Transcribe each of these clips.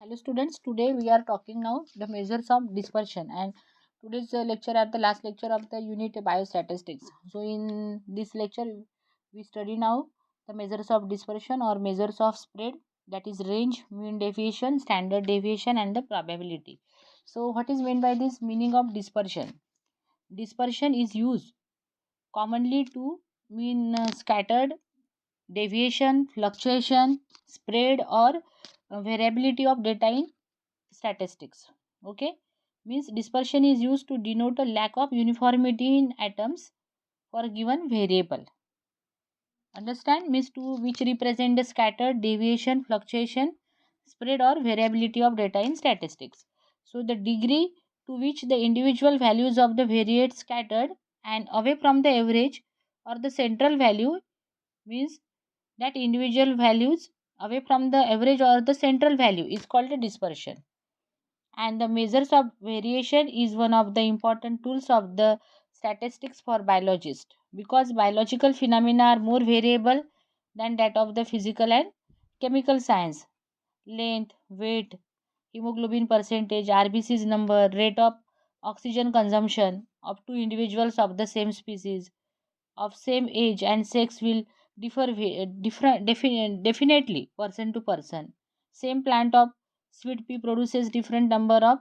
Hello students, today we are talking now the measures of dispersion, and today's lecture are the last lecture of the unit biostatistics. So in this lecture we study now the measures of dispersion or measures of spread, that is range, mean deviation, standard deviation and the probability. So what is meant by this meaning of dispersion? Dispersion is used commonly to mean scattered, deviation, fluctuation, spread or variability of data in statistics. Okay, means dispersion is used to denote a lack of uniformity in atoms for a given variable. Understand, means to which represent the scattered, deviation, fluctuation, spread or variability of data in statistics. So the degree to which the individual values of the variate scattered and away from the average or the central value, means that individual values away from the average or the central value is called a dispersion. And the measures of variation is one of the important tools of the statistics for biologists, because biological phenomena are more variable than that of the physical and chemical science. Length, weight, hemoglobin percentage, RBC's number, rate of oxygen consumption of two individuals of the same species of same age and sex will definitely person to person. Same plant of sweet pea produces different number of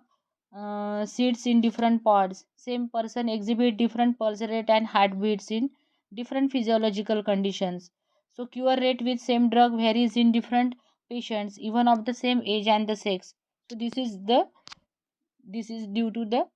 seeds in different pods. Same person exhibit different pulse rate and heartbeats in different physiological conditions. So cure rate with same drug varies in different patients even of the same age and the sex. So this is due to the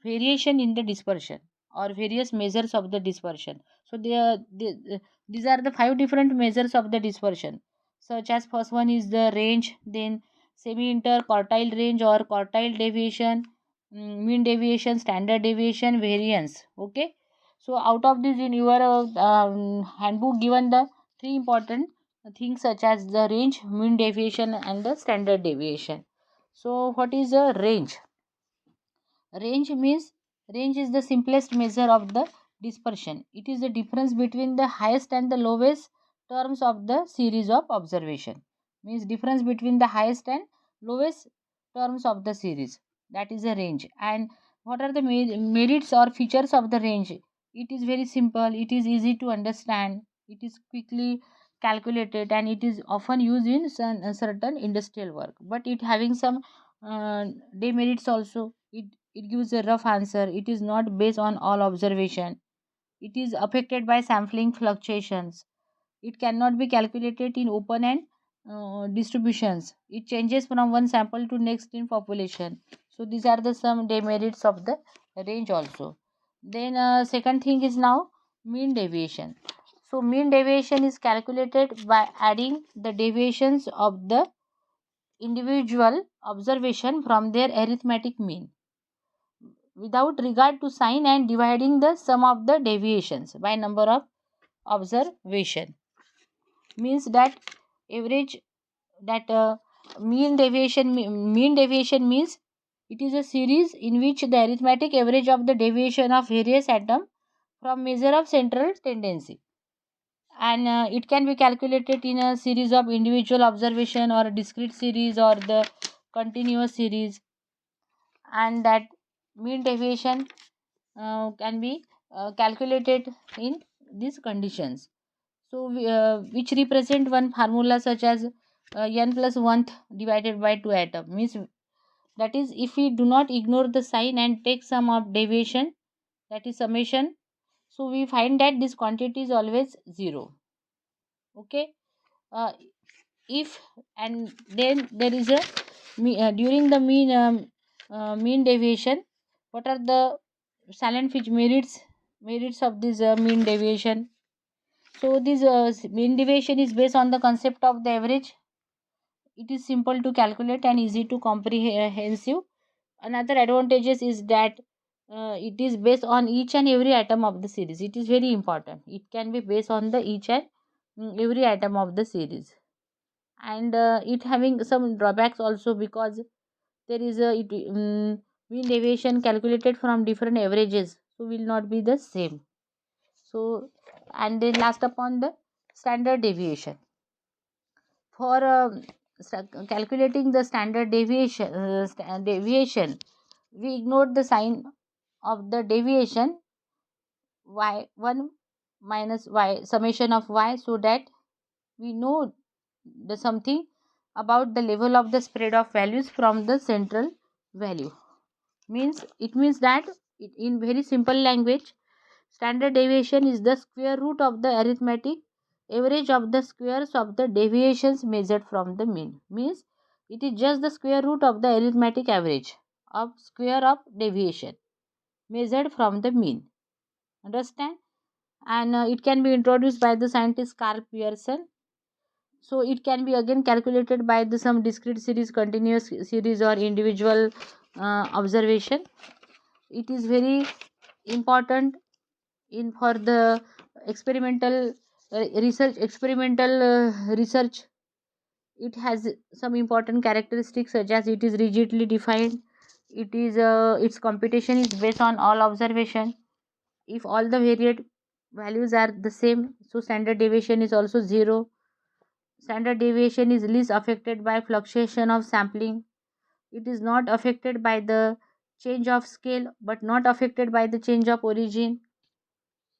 variation in the dispersion or various measures of the dispersion. So these are the five different measures of the dispersion, such as first one is the range, then semi interquartile range or quartile deviation, mean deviation, standard deviation, variance. Okay, so out of this in your handbook given the three important things such as the range, mean deviation and the standard deviation. So what is a range? Range is the simplest measure of the dispersion. It is the difference between the highest and the lowest terms of the series of observation. Means difference between the highest and lowest terms of the series. That is a range. And what are the merits or features of the range? It is very simple. It is easy to understand. It is quickly calculated and it is often used in certain industrial work. But it having some demerits also. It gives a rough answer. It is not based on all observation. It is affected by sampling fluctuations. It cannot be calculated in open and distributions. It changes from one sample to next in population. So these are the some demerits of the range also. Then second thing is now mean deviation. So mean deviation is calculated by adding the deviations of the individual observation from their arithmetic mean without regard to sign and dividing the sum of the deviations by number of observation. Means that average, that mean deviation means it is a series in which the arithmetic average of the deviation of various atom from measure of central tendency, and it can be calculated in a series of individual observation or a discrete series or the continuous series. And that mean deviation can be calculated in these conditions. So which represent one formula such as n plus 1 divided by 2 atom, means that is if we do not ignore the sign and take sum of deviation, that is summation, so we find that this quantity is always 0. Okay, uh, if and then there is a during the mean deviation, what are the silent which merits of this mean deviation? So this mean deviation is based on the concept of the average. It is simple to calculate and easy to comprehensive. Another advantages is that it is based on each and every atom of the series. It is very important. It can be based on the each and every atom of the series. And it having some drawbacks also, because there is a mean deviation calculated from different averages, so will not be the same. So and then last upon the standard deviation. For calculating the standard deviation, we ignored the sign of the deviation y1 minus y summation of y, so that we know the something about the level of the spread of values from the central value. It means that in very simple language, standard deviation is the square root of the arithmetic average of the squares of the deviations measured from the mean. Means it is just the square root of the arithmetic average of square of deviation measured from the mean. Understand? And it can be introduced by the scientist Carl Pearson. So it can be again calculated by the some discrete series, continuous series, or individual observation. It is very important in for the experimental research. It has some important characteristics, such as it is rigidly defined, it is its computation is based on all observation. If all the varied values are the same, so standard deviation is also zero. Standard deviation is least affected by fluctuation of sampling. It is not affected by the change of scale, but not affected by the change of origin.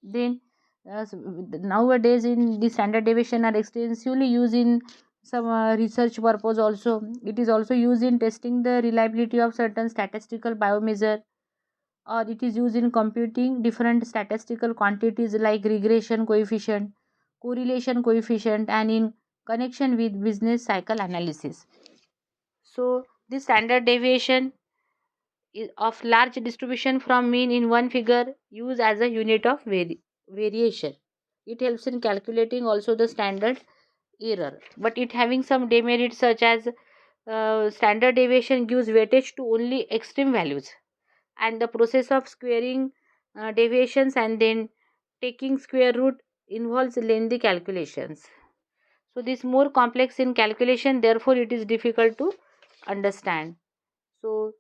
Then nowadays in the standard deviation are extensively used in some research purpose also. It is also used in testing the reliability of certain statistical biomeasure, or it is used in computing different statistical quantities like regression coefficient, correlation coefficient, and in connection with business cycle analysis. So this standard deviation of large distribution from mean in one figure used as a unit of variation. It helps in calculating also the standard error, but it having some demerits, such as standard deviation gives weightage to only extreme values, and the process of squaring deviations and then taking square root involves lengthy calculations. So this more complex in calculation, therefore it is difficult to understand. So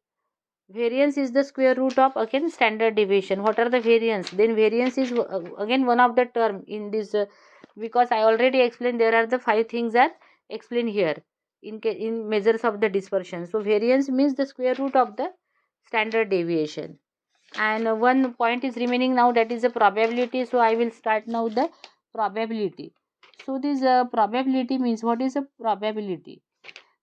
variance is the square root of again standard deviation. What are the variance? Then variance is again one of the term in this, because I already explained there are the 5 things are explained here in measures of the dispersion. So variance means the square root of the standard deviation. And one point is remaining now, that is the probability. So I will start now the probability. So this probability means, what is a probability?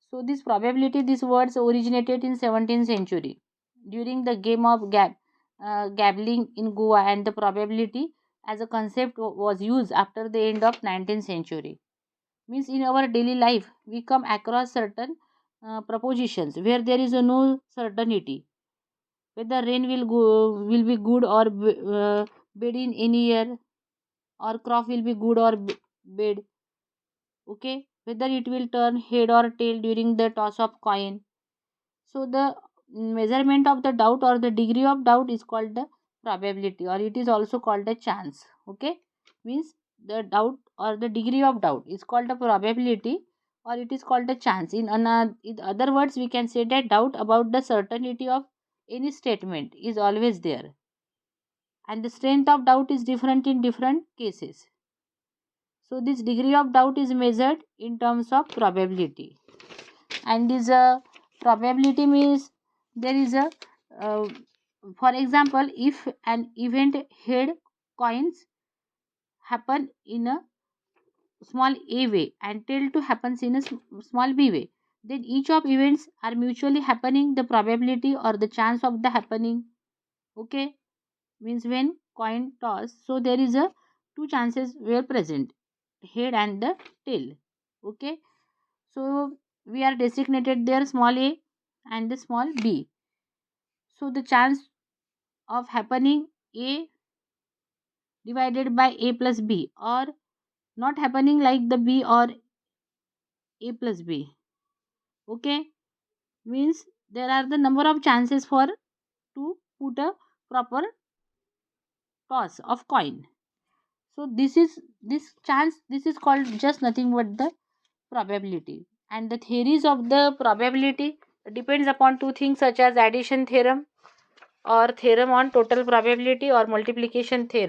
So this probability, these words originated in 17th century during the game of gambling in Goa, and the probability as a concept was used after the end of 19th century. Means in our daily life we come across certain propositions where there is no certainty whether rain will be good or bad in any year, or crop will be good or bad. Okay, whether it will turn head or tail during the toss of coin. So the measurement of the doubt or the degree of doubt is called the probability, or it is also called a chance. Okay, means the doubt or the degree of doubt is called a probability, or it is called a chance. In other words, we can say that doubt about the certainty of any statement is always there, and the strength of doubt is different in different cases. So this degree of doubt is measured in terms of probability, and this probability means there is a uh, for example, if an event head coins happen in a small a way and tail to happens in a small b way, then each of events are mutually happening, the probability or the chance of the happening. Okay, means when coin toss, so there is a two chances were present, head and the tail. Okay, so we are designated there small a and the small b. So the chance of happening a divided by a plus b, or not happening like the b or a plus b. Okay, means there are the number of chances for to put a proper toss of coin. So this chance, this is called just nothing but the probability. And the theories of the probability depends upon two things, such as addition theorem or theorem on total probability, or multiplication theorem.